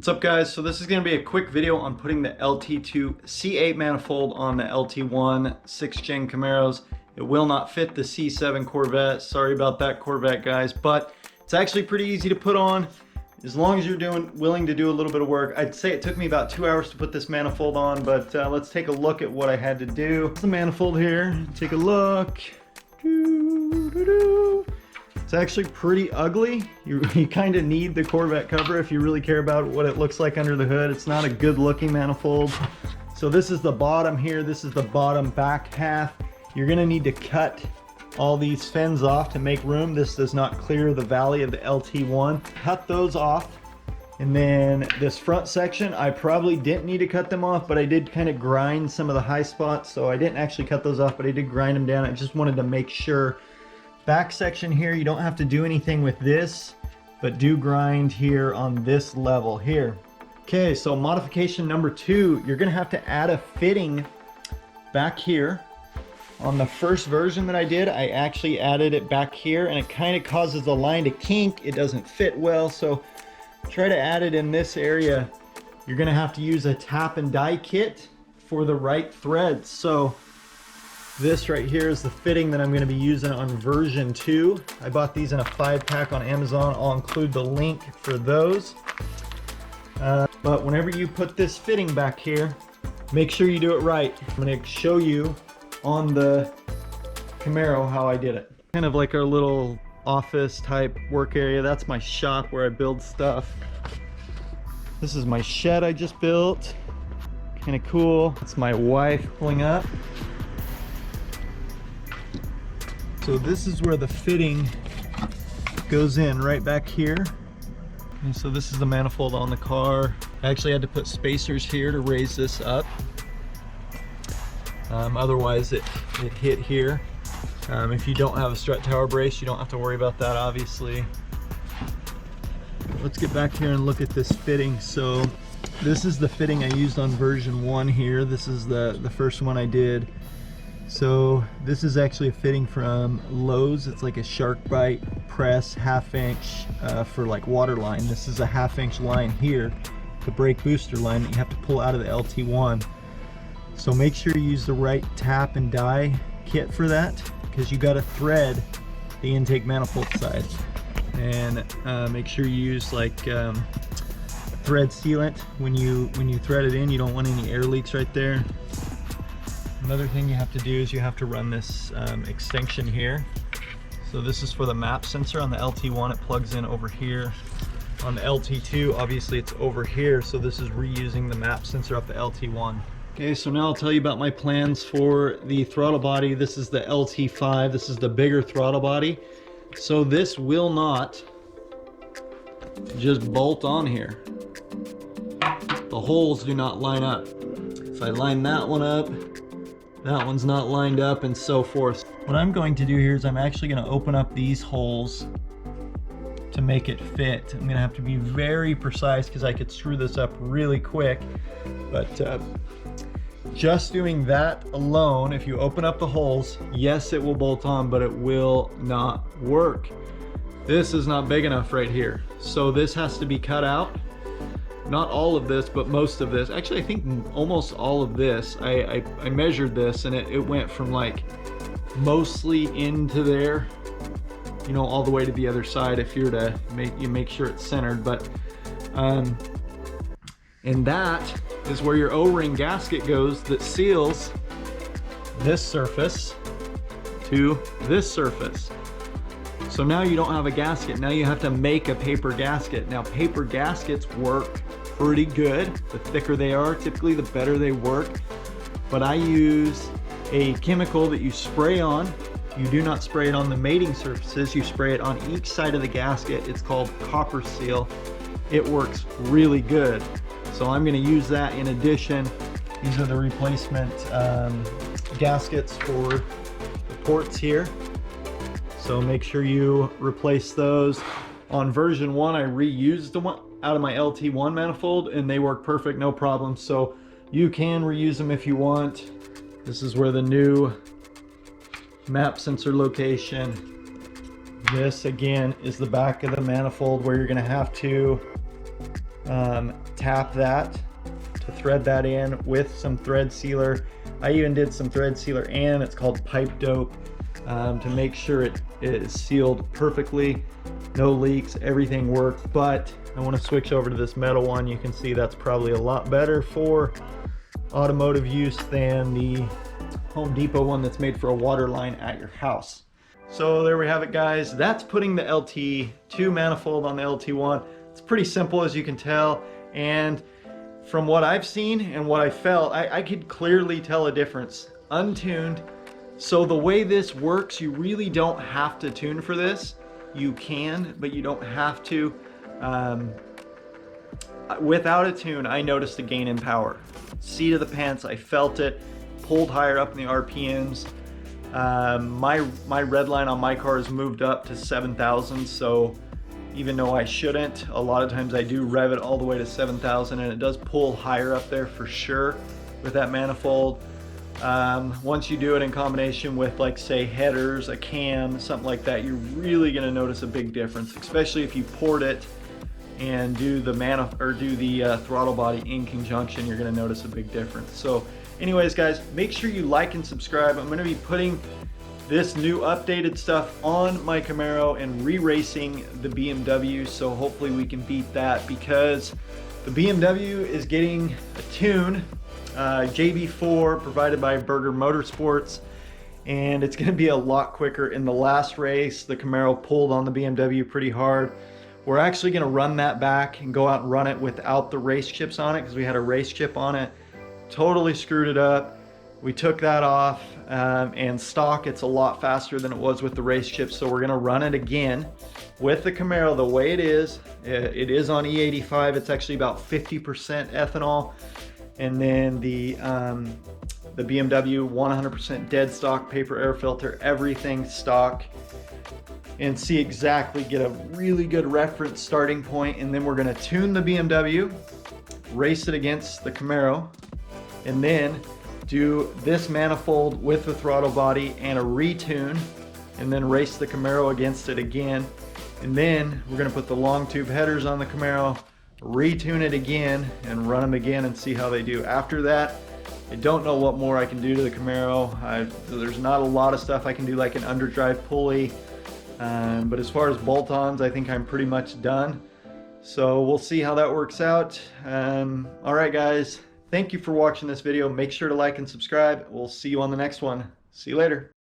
What's up guys? So this is going to be a quick video on putting the LT2 C8 manifold on the LT1 6th gen Camaros. It will not fit the C7 Corvette. Sorry about that, Corvette guys, but it's actually pretty easy to put on as long as you're willing to do a little bit of work. I'd say it took me about 2 hours to put this manifold on, but let's take a look at what I had to do. It's the manifold here. Take a look. It's actually pretty ugly. You kind of need the Corvette cover if you really care about what it looks like under the hood. It's not a good looking manifold. So this is the bottom here. This is the bottom back half. You're gonna need to cut all these fins off to make room. This does not clear the valley of the LT1. Cut those off. And then this front section, I probably didn't need to cut them off, but I did kind of grind some of the high spots. So I didn't actually cut those off, but I did grind them down. I just wanted to make sure. Back section here, you don't have to do anything with this, but do grind here on this level here. Okay, so modification number 2, you're gonna have to add a fitting back here. On the first version that I did, I actually added it back here, and it kind of causes the line to kink. It doesn't fit well, so try to add it in this area. You're gonna have to use a tap and die kit for the right threads. So this right here is the fitting that I'm going to be using on version 2. I bought these in a 5-pack on Amazon. I'll include the link for those. But whenever you put this fitting back here, make sure you do it right. I'm going to show you on the Camaro how I did it. Kind of like our little office type work area. That's my shop where I build stuff. This is my shed I just built. Kind of cool. It's my wife pulling up. So this is where the fitting goes in, right back here. And so this is the manifold on the car. I actually had to put spacers here to raise this up. Otherwise it hit here. If you don't have a strut tower brace, you don't have to worry about that, obviously. Let's get back here and look at this fitting. So this is the fitting I used on version 1 here. This is the first one I did. So this is actually a fitting from Lowe's. It's like a shark bite press 1/2 inch for like water line. This is a 1/2 inch line here, the brake booster line that you have to pull out of the LT1. So make sure you use the right tap and die kit for that, because you got to thread the intake manifold side. And make sure you use like thread sealant when you thread it in. You don't want any air leaks right there. Another thing you have to do is you have to run this extension here. So this is for the map sensor on the LT1. It plugs in over here. On the LT2, obviously it's over here. So this is reusing the map sensor off the LT1. Okay, so now I'll tell you about my plans for the throttle body. This is the LT5. This is the bigger throttle body. So this will not just bolt on here. The holes do not line up. If I line that one up, that one's not lined up, and so forth. What I'm going to do here is I'm actually going to open up these holes to make it fit. I'm going to have to be very precise because I could screw this up really quick. But just doing that alone, if you open up the holes, yes, it will bolt on, but it will not work. This is not big enough right here. So this has to be cut out. Not all of this, but most of this. Actually, I think almost all of this. I measured this, and it went from like mostly into there, you know, all the way to the other side if you're to make sure it's centered. But and that is where your O-ring gasket goes that seals this surface to this surface. So now you don't have a gasket. Now you have to make a paper gasket. Now paper gaskets work pretty good. The thicker they are, typically the better they work. But I use a chemical that you spray on. You do not spray it on the mating surfaces. You spray it on each side of the gasket. It's called copper seal. It works really good. So I'm going to use that in addition. These are the replacement gaskets for the ports here. So make sure you replace those. On version 1, I reused the one out of my LT1 manifold, and they work perfect, no problem. So you can reuse them if you want. This is where the new map sensor location. This again is the back of the manifold where you're going to have to tap that to thread that in with some thread sealer. I even did some thread sealer, and it's called pipe dope, to make sure it is sealed perfectly, no leaks, everything worked. But I want to switch over to this metal one. You can see that's probably a lot better for automotive use than the Home Depot one that's made for a water line at your house. So there we have it, guys. That's putting the LT2 manifold on the LT1. It's pretty simple, as you can tell, and from what I've seen and what I felt, I could clearly tell a difference. Untuned. So the way this works, you really don't have to tune for this. You can, but you don't have to. Without a tune, I noticed a gain in power. Seat of the pants, I felt it. Pulled higher up in the RPMs. My red line on my car has moved up to 7,000, so even though I shouldn't, a lot of times I do rev it all the way to 7,000, and it does pull higher up there for sure with that manifold. Once you do it in combination with, like, say, headers, a cam, something like that, you're really going to notice a big difference, especially if you port it and do the throttle body in conjunction. You're going to notice a big difference. So anyways, guys, make sure you like and subscribe. I'm going to be putting this new updated stuff on my Camaro and re-racing the BMW, so hopefully we can beat that, because the BMW is getting a tune, JB4, provided by Berger Motorsports, and it's going to be a lot quicker. In the last race, the Camaro pulled on the BMW pretty hard. We're actually going to run that back and go out and run it without the race chips on it, because we had a race chip on it. Totally screwed it up. We took that off, and stock, it's a lot faster than it was with the race chips, so we're going to run it again with the Camaro the way it is. It is on E85. It's actually about 50% ethanol, and then the BMW 100% dead stock, paper air filter, everything stock, and see exactly, get a really good reference starting point. And then we're going to tune the BMW, race it against the Camaro, and then do this manifold with the throttle body and a retune, and then race the Camaro against it again. And then we're going to put the long tube headers on the Camaro, retune it again, and run them again and see how they do. After that, I don't know what more I can do to the Camaro. There's not a lot of stuff I can do, like an underdrive pulley, but as far as bolt-ons, I think I'm pretty much done. So we'll see how that works out. All right, guys. Thank you for watching this video. Make sure to like and subscribe. We'll see you on the next one. See you later.